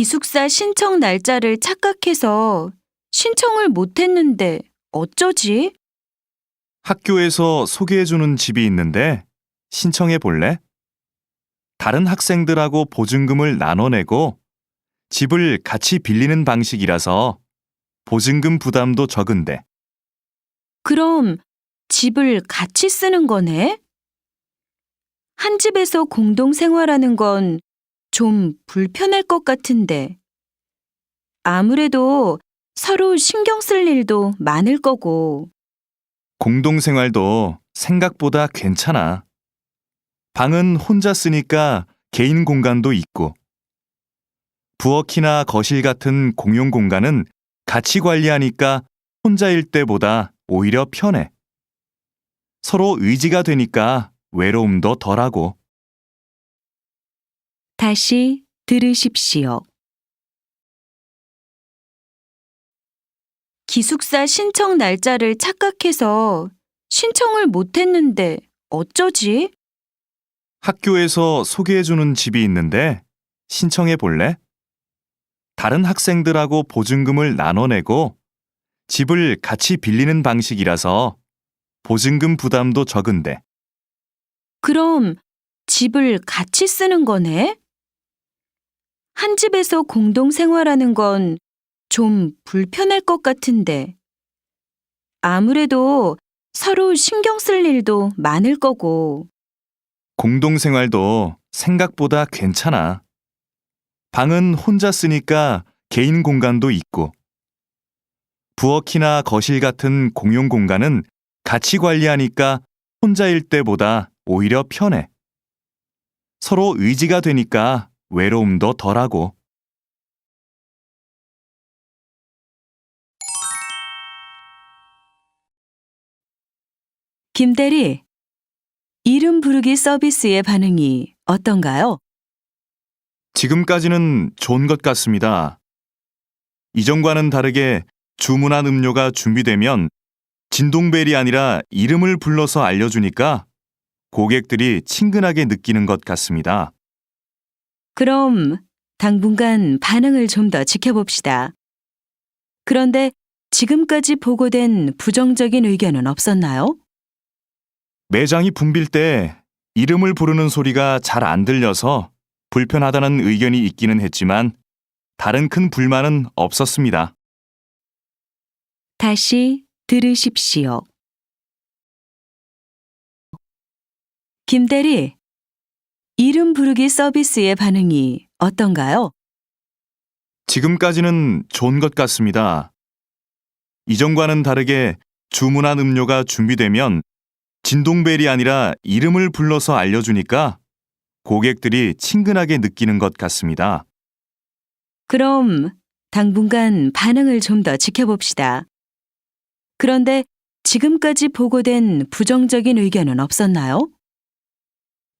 기숙사 신청 날짜를 착각해서 신청을 못했는데 어쩌지? 학교에서 소개해주는 집이 있는데 신청해 볼래? 다른 학생들하고 보증금을 나눠내고 집을 같이 빌리는 방식이라서 보증금 부담도 적은데. 그럼 집을 같이 쓰는 거네? 한 집에서 공동 생활하는 건 좀 불편할 것 같은데. 아무래도 서로 신경 쓸 일도 많을 거고. 공동생활도 생각보다 괜찮아. 방은 혼자 쓰니까 개인 공간도 있고, 부엌이나 거실 같은 공용 공간은 같이 관리하니까 혼자일 때보다 오히려 편해. 서로 의지가 되니까 외로움도 덜하고. 다시 들으십시오. 기숙사 신청 날짜를 착각해서 신청을 못했는데 어쩌지? 학교에서 소개해주는 집이 있는데 신청해 볼래? 다른 학생들하고 보증금을 나눠내고 집을 같이 빌리는 방식이라서 보증금 부담도 적은데. 그럼 집을 같이 쓰는 거네? 한 집에서 공동 생활하는 건 좀 불편할 것 같은데. 아무래도 서로 신경 쓸 일도 많을 거고. 공동생활도 생각보다 괜찮아. 방은 혼자 쓰니까 개인 공간도 있고, 부엌이나 거실 같은 공용 공간은 같이 관리하니까 혼자일 때보다 오히려 편해. 서로 의지가 되니까 외로움도 덜하고. 김대리, 이름 부르기 서비스의 반응이 어떤가요? 지금까지는 좋은 것 같습니다. 이전과는 다르게 주문한 음료가 준비되면 진동벨이 아니라 이름을 불러서 알려주니까 고객들이 친근하게 느끼는 것 같습니다. 그럼 당분간 반응을 좀 더 지켜봅시다. 그런데 지금까지 보고된 부정적인 의견은 없었나요? 매장이 붐빌 때 이름을 부르는 소리가 잘 안 들려서 불편하다는 의견이 있기는 했지만 다른 큰 불만은 없었습니다. 다시 들으십시오. 김대리, 이름 부르기 서비스의 반응이 어떤가요? 지금까지는 좋은 것 같습니다. 이전과는 다르게 주문한 음료가 준비되면 진동벨이 아니라 이름을 불러서 알려주니까 고객들이 친근하게 느끼는 것 같습니다. 그럼 당분간 반응을 좀 더 지켜봅시다. 그런데 지금까지 보고된 부정적인 의견은 없었나요?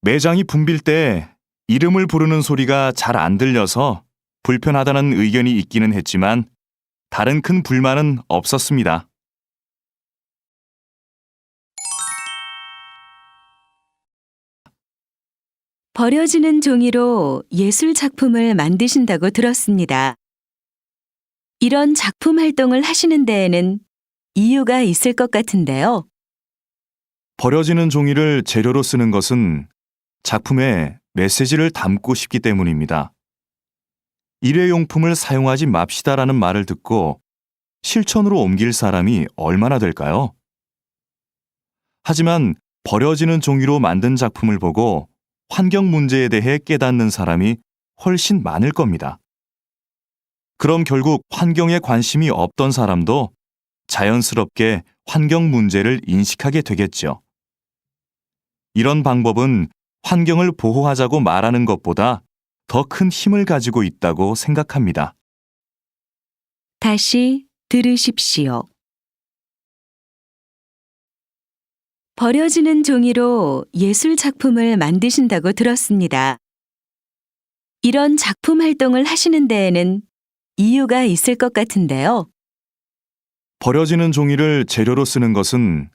매장이 붐빌 때 이름을 부르는 소리가 잘 안 들려서 불편하다는 의견이 있기는 했지만 다른 큰 불만은 없었습니다. 버려지는 종이로 예술 작품을 만드신다고 들었습니다. 이런 작품 활동을 하시는 데에는 이유가 있을 것 같은데요. 버려지는 종이를 재료로 쓰는 것은 작품에 메시지를 담고 싶기 때문입니다. 일회용품을 사용하지 맙시다라는 말을 듣고 실천으로 옮길 사람이 얼마나 될까요? 하지만 버려지는 종이로 만든 작품을 보고 환경 문제에 대해 깨닫는 사람이 훨씬 많을 겁니다. 그럼 결국 환경에 관심이 없던 사람도 자연스럽게 환경 문제를 인식하게 되겠죠. 이런 방법은 환경을 보호하자고 말하는 것보다 더 큰 힘을 가지고 있다고 생각합니다. 다시 들으십시오. 버려지는 종이로 예술 작품을 만드신다고 들었습니다. 이런 작품 활동을 하시는 데에는 이유가 있을 것 같은데요. 버려지는 종이를 재료로 쓰는 것은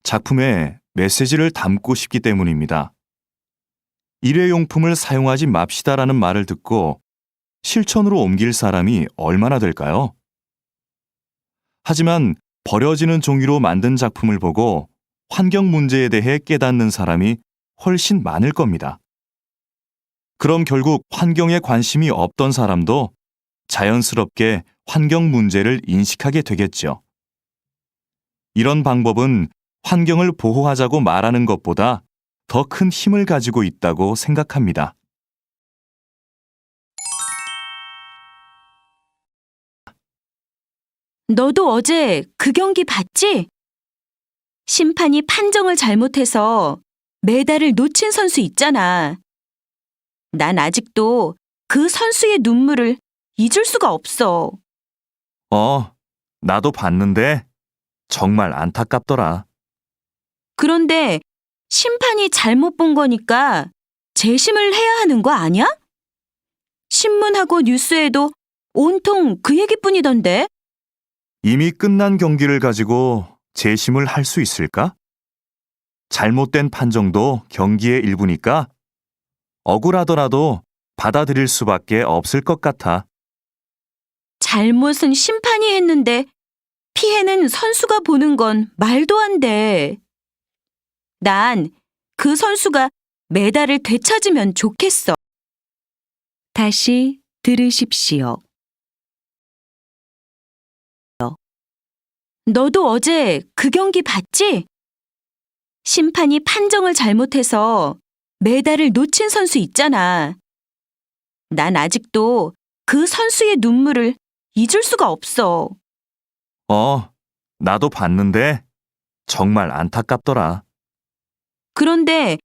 작품에 메시지를 담고 싶기 때문입니다. 일회용품을 사용하지 맙시다라는 말을 듣고 실천으로 옮길 사람이 얼마나 될까요? 하지만 버려지는 종이로 만든 작품을 보고 환경 문제에 대해 깨닫는 사람이 훨씬 많을 겁니다. 그럼 결국 환경에 관심이 없던 사람도 자연스럽게 환경 문제를 인식하게 되겠죠. 이런 방법은 환경을 보호하자고 말하는 것보다 더 큰 힘을 가지고 있다고 생각합니다. 너도 어제 그 경기 봤지? 심판이 판정을 잘못해서 메달을 놓친 선수 있잖아. 난 아직도 그 선수의 눈물을 잊을 수가 없어. 나도 봤는데 정말 안타깝더라. 그런데 심판이 잘못 본 거니까 재심을 해야 하는 거 아니야? 신문하고 뉴스에도 온통 그 얘기뿐이던데. 이미 끝난 경기를 가지고 재심을 할 수 있을까? 잘못된 판정도 경기의 일부니까 억울하더라도 받아들일 수밖에 없을 것 같아. 잘못은 심판이 했는데 피해는 선수가 보는 건 말도 안 돼. 난 그 선수가 메달을 되찾으면 좋겠어. 다시 들으십시오. 너도 어제 그 경기 봤지? 심판이 판정을 잘못해서 메달을 놓친 선수 있잖아. 난 아직도 그 선수의 눈물을 잊을 수가 없어. 나도 봤는데 정말 안타깝더라. 그런데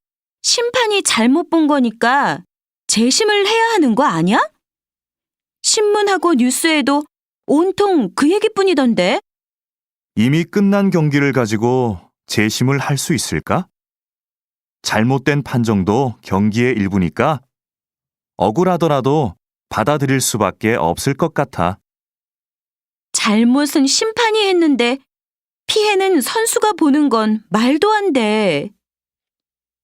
심판이 잘못 본 거니까 재심을 해야 하는 거 아니야? 신문하고 뉴스에도 온통 그 얘기뿐이던데. 이미 끝난 경기를 가지고 재심을 할 수 있을까? 잘못된 판정도 경기의 일부니까 억울하더라도 받아들일 수밖에 없을 것 같아. 잘못은 심판이 했는데 피해는 선수가 보는 건 말도 안 돼.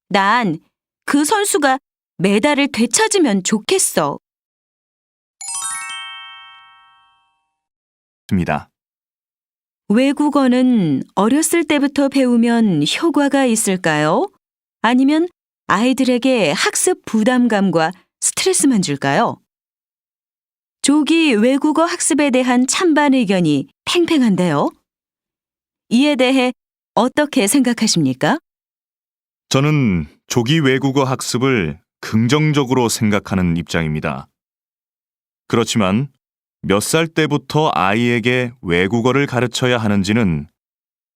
난 그 선수가 메달을 되찾으면 좋겠어. 입니다. 외국어는 어렸을 때부터 배우면 효과가 있을까요? 아니면 아이들에게 학습 부담감과 스트레스만 줄까요? 조기 외국어 학습에 대한 찬반 의견이 팽팽한데요. 이에 대해 어떻게 생각하십니까? 저는 조기 외국어 학습을 긍정적으로 생각하는 입장입니다. 그렇지만 몇 살 때부터 아이에게 외국어를 가르쳐야 하는지는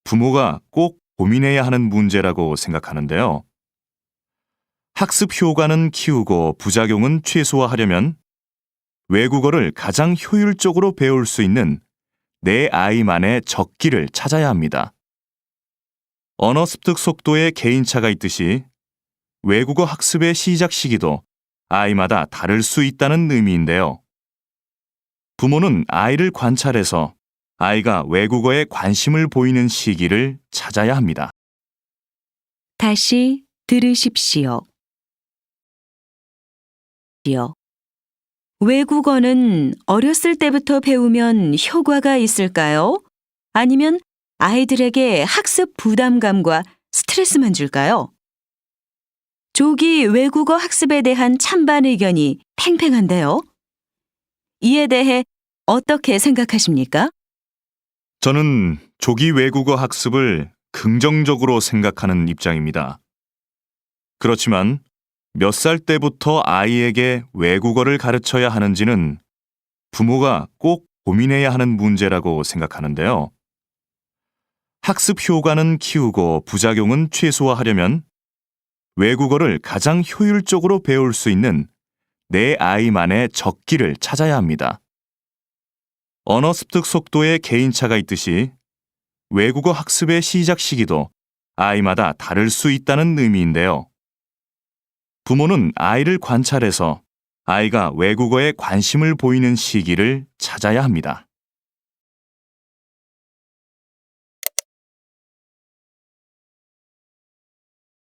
부모가 꼭 고민해야 하는 문제라고 생각하는데요. 학습 효과는 키우고 부작용은 최소화하려면 외국어를 가장 효율적으로 배울 수 있는 내 아이만의 적기를 찾아야 합니다. 언어 습득 속도에 개인차가 있듯이 외국어 학습의 시작 시기도 아이마다 다를 수 있다는 의미인데요. 부모는 아이를 관찰해서 아이가 외국어에 관심을 보이는 시기를 찾아야 합니다. 다시 들으십시오. 외국어는 어렸을 때부터 배우면 효과가 있을까요? 아니면 아이들에게 학습 부담감과 스트레스만 줄까요? 조기 외국어 학습에 대한 찬반 의견이 팽팽한데요. 이에 대해 어떻게 생각하십니까? 저는 조기 외국어 학습을 긍정적으로 생각하는 입장입니다. 그렇지만 몇 살 때부터 아이에게 외국어를 가르쳐야 하는지는 부모가 꼭 고민해야 하는 문제라고 생각하는데요. 학습 효과는 키우고 부작용은 최소화하려면 외국어를 가장 효율적으로 배울 수 있는 내 아이만의 적기를 찾아야 합니다. 언어 습득 속도에 개인차가 있듯이 외국어 학습의 시작 시기도 아이마다 다를 수 있다는 의미인데요. 부모는 아이를 관찰해서 아이가 외국어에 관심을 보이는 시기를 찾아야 합니다.